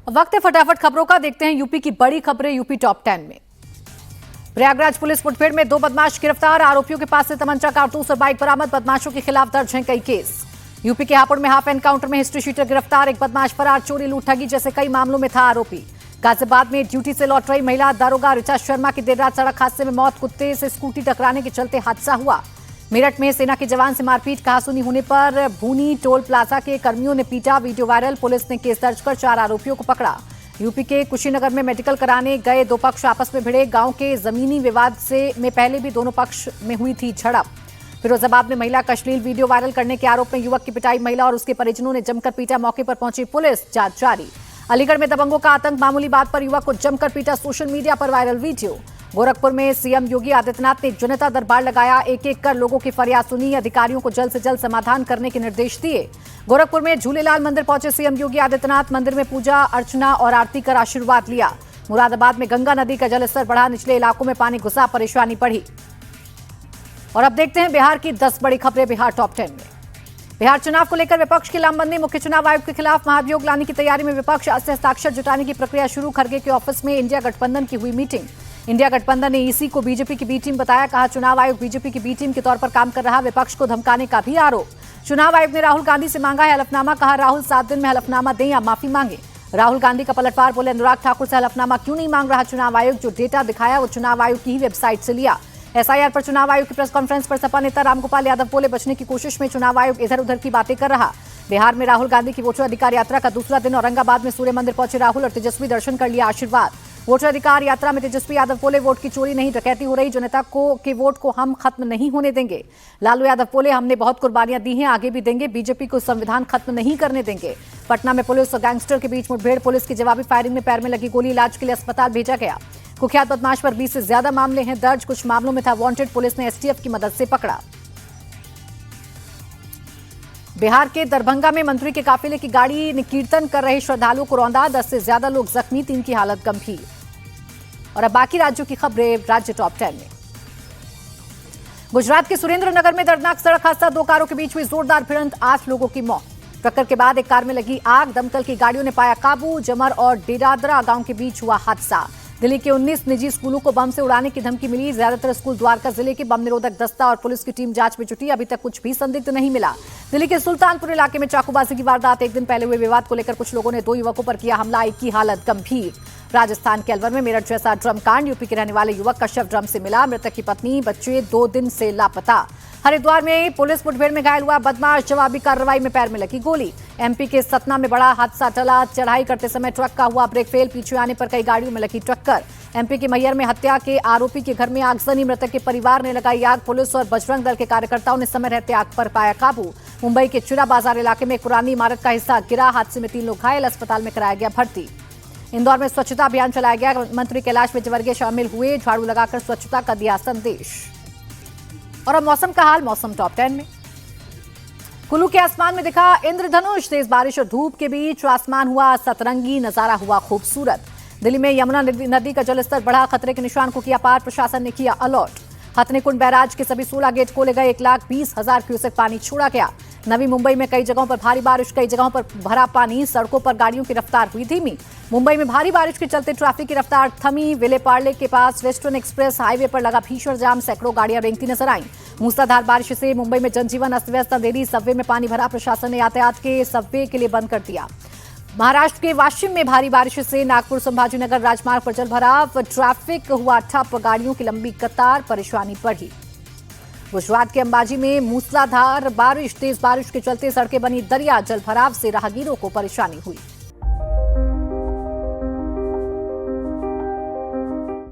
वक्त है फटाफट खबरों का। देखते हैं यूपी की बड़ी खबरें यूपी टॉप 10 में। प्रयागराज पुलिस मुठभेड़ में 2 बदमाश गिरफ्तार। आरोपियों के पास से तमंचा, कारतूस और बाइक बरामद। बदमाशों के खिलाफ दर्ज हैं कई केस। यूपी के हापुड़ में हाफ एनकाउंटर में हिस्ट्री शीटर गिरफ्तार। एक बदमाश फरार। चोरी, लूट, ठगी जैसे कई मामलों में था आरोपी। गाजियाबाद में ड्यूटी से लौट रही महिला दारोगा ऋचा शर्मा की देर रात सड़क हादसे में मौत। कुत्ते से स्कूटी टकराने के चलते हादसा हुआ। मेरठ में सेना के जवान से मारपीट, कहासुनी होने पर भूनी टोल प्लाजा के कर्मियों ने पीटा। Video viral. पुलिस ने केस दर्ज कर 4 आरोपियों को पकड़ा। यूपी के कुशीनगर में मेडिकल कराने गए 2 पक्ष आपस में भिड़े। गांव के जमीनी विवाद में पहले भी दोनों पक्ष में हुई थी झड़प। फिरोजाबाद में महिला का अश्लील वीडियो वायरल करने के आरोप में युवक की पिटाई। महिला और उसके परिजनों ने जमकर पीटा। मौके पर पहुंची पुलिस, जांच जारी। अलीगढ़ में दबंगों का आतंक। मामूली बात पर युवक को जमकर पीटा। सोशल मीडिया पर वायरल वीडियो। गोरखपुर में सीएम योगी आदित्यनाथ ने जनता दरबार लगाया। एक एक कर लोगों की फरियाद सुनी। अधिकारियों को जल्द से जल्द समाधान करने के निर्देश दिए। गोरखपुर में झूलेलाल मंदिर पहुंचे सीएम योगी आदित्यनाथ। मंदिर में पूजा अर्चना और आरती कर आशीर्वाद लिया। मुरादाबाद में गंगा नदी का जलस्तर बढ़ा। निचले इलाकों में पानी घुसा, परेशानी बढ़ी। और अब देखते हैं बिहार की 10 बड़ी खबरें बिहार टॉप 10 में। बिहार चुनाव को लेकर विपक्ष की लामबंदी। मुख्य चुनाव आयुक्त के खिलाफ महाभियोग लाने की तैयारी में विपक्ष। हस्ताक्षर जुटाने की प्रक्रिया शुरू। खरगे के ऑफिस में इंडिया गठबंधन की हुई मीटिंग। इंडिया गठबंधन ने ईसी को बीजेपी की बी टीम बताया। कहा चुनाव आयोग बीजेपी की बी टीम के तौर पर काम कर रहा। विपक्ष को धमकाने का भी आरोप। चुनाव आयोग ने राहुल गांधी से मांगा है हलफनामा। कहा राहुल 7 दिन में हलफनामा दें या माफी मांगे। राहुल गांधी का पलटवार। बोले अनुराग ठाकुर से हलफनामा क्यों नहीं मांग रहा चुनाव आयोग। जो डेटा दिखाया वो चुनाव आयोग की ही वेबसाइट से लिया। एसआईआर पर चुनाव आयोग की प्रेस कॉन्फ्रेंस पर सपा नेता रामगोपाल यादव बोले बचने की कोशिश में चुनाव आयोग इधर उधर की बातें कर रहा। बिहार में राहुल गांधी की वोटर अधिकार यात्रा का दूसरा दिन। औरंगाबाद में सूर्य मंदिर पहुंचे राहुल और तेजस्वी दर्शन कर लिया आशीर्वाद। वोटर अधिकार यात्रा में तेजस्वी यादव बोले वोट की चोरी नहीं, डकैती हो रही। जनता के वोट को हम खत्म नहीं होने देंगे। लालू यादव बोले हमने बहुत कुर्बानियां दी हैं, आगे भी देंगे। बीजेपी को संविधान खत्म नहीं करने देंगे। पटना में पुलिस और गैंगस्टर के बीच मुठभेड़। पुलिस की जवाबी फायरिंग में पैर में लगी गोली। इलाज के लिए अस्पताल भेजा गया। कुख्यात बदमाश पर 20 से ज्यादा मामले हैं दर्ज। कुछ मामलों में था वांटेड। पुलिस ने एसटीएफ की मदद से पकड़ा। बिहार के दरभंगा में मंत्री के काफिले की गाड़ी कीर्तन कर रहे श्रद्धालुओं को रौंदा। 10 से ज्यादा लोग जख्मी, 3 की हालत गंभीर। और अब बाकी राज्यों की खबरें राज्य टॉप 10 में। गुजरात के सुरेंद्रनगर में दर्दनाक सड़क हादसा। 2 कारों के बीच हुई जोरदार भिड़ंत। 8 लोगों की मौत। टक्कर के बाद एक कार में लगी आग। दमकल की गाड़ियों ने पाया काबू। जमर और डेरादरा गांव के बीच हुआ हादसा। दिल्ली के 19 निजी स्कूलों को बम से उड़ाने की धमकी मिली। ज्यादातर स्कूल द्वारका जिले के। बम निरोधक दस्ता और पुलिस की टीम जांच में जुटी। अभी तक कुछ भी संदिग्ध नहीं मिला। दिल्ली के सुल्तानपुर इलाके में चाकूबाजी की वारदात। एक दिन पहले हुए विवाद को लेकर कुछ लोगों ने 2 युवकों पर किया हमला। एक की हालत गंभीर। राजस्थान के अलवर में मेरठ जैसा ड्रम कांड। यूपी के रहने वाले युवक का शव ड्रम से मिला। मृतक की पत्नी, बच्चे 2 दिन से लापता। हरिद्वार में पुलिस मुठभेड़ में घायल हुआ बदमाश। जवाबी कार्रवाई में पैर में लगी गोली। एमपी के सतना में बड़ा हादसा टला। चढ़ाई करते समय ट्रक का हुआ ब्रेक फेल। पीछे आने पर कई गाड़ियों में लगी टक्कर। एमपी के मैहर में हत्या के आरोपी के घर में आगजनी। मृतक के परिवार ने लगाई आग। पुलिस और बजरंग दल के कार्यकर्ताओं ने समय रहते आग पर पाया काबू। मुंबई के चिरा बाजार इलाके में एक पुरानी इमारत का हिस्सा गिरा। हादसे में 3 लोग घायल। अस्पताल में कराया गया भर्ती। इंदौर में स्वच्छता अभियान चलाया गया। मंत्री कैलाश विजयवर्गीय शामिल हुए। झाड़ू लगाकर स्वच्छता का दिया संदेश। और अब मौसम का हाल। मौसम टॉप 10 में। कुल्लू के आसमान में दिखा इंद्रधनुष। तेज बारिश और धूप के बीच आसमान हुआ सतरंगी। नजारा हुआ खूबसूरत। दिल्ली में यमुना नदी का जलस्तर बढ़ा। खतरे के निशान को किया पार। प्रशासन ने किया अलर्ट। हथनीकुंड बैराज के सभी 16 गेट खोले गए। 1,20,000 क्यूसेक पानी छोड़ा गया। नवी मुंबई में कई जगहों पर भारी बारिश। कई जगहों पर भरा पानी। सड़कों पर गाड़ियों की रफ्तार हुई धीमी। मुंबई में भारी बारिश के चलते ट्रैफिक की रफ्तार थमी। विलेपार्ले के पास वेस्टर्न एक्सप्रेस हाईवे पर लगा भीषण जाम। सैकड़ों गाड़ियां रेंगती नजर आईं। मूसलाधार बारिश से मुंबई में जनजीवन अस्त व्यस्त। अंधेरी सबवे में पानी भरा। प्रशासन ने यातायात के सबवे के लिए बंद कर दिया। महाराष्ट्र के वाशिम में भारी बारिश से नागपुर संभाजीनगर राजमार्ग पर जल भराव। ट्रैफिक हुआ ठप। गाड़ियों की लंबी कतार। परेशानी बढ़ी। गुजरात के अंबाजी में मूसलाधार बारिश। तेज बारिश के चलते सड़कें बनी दरिया। जल भराव से राहगीरों को परेशानी हुई।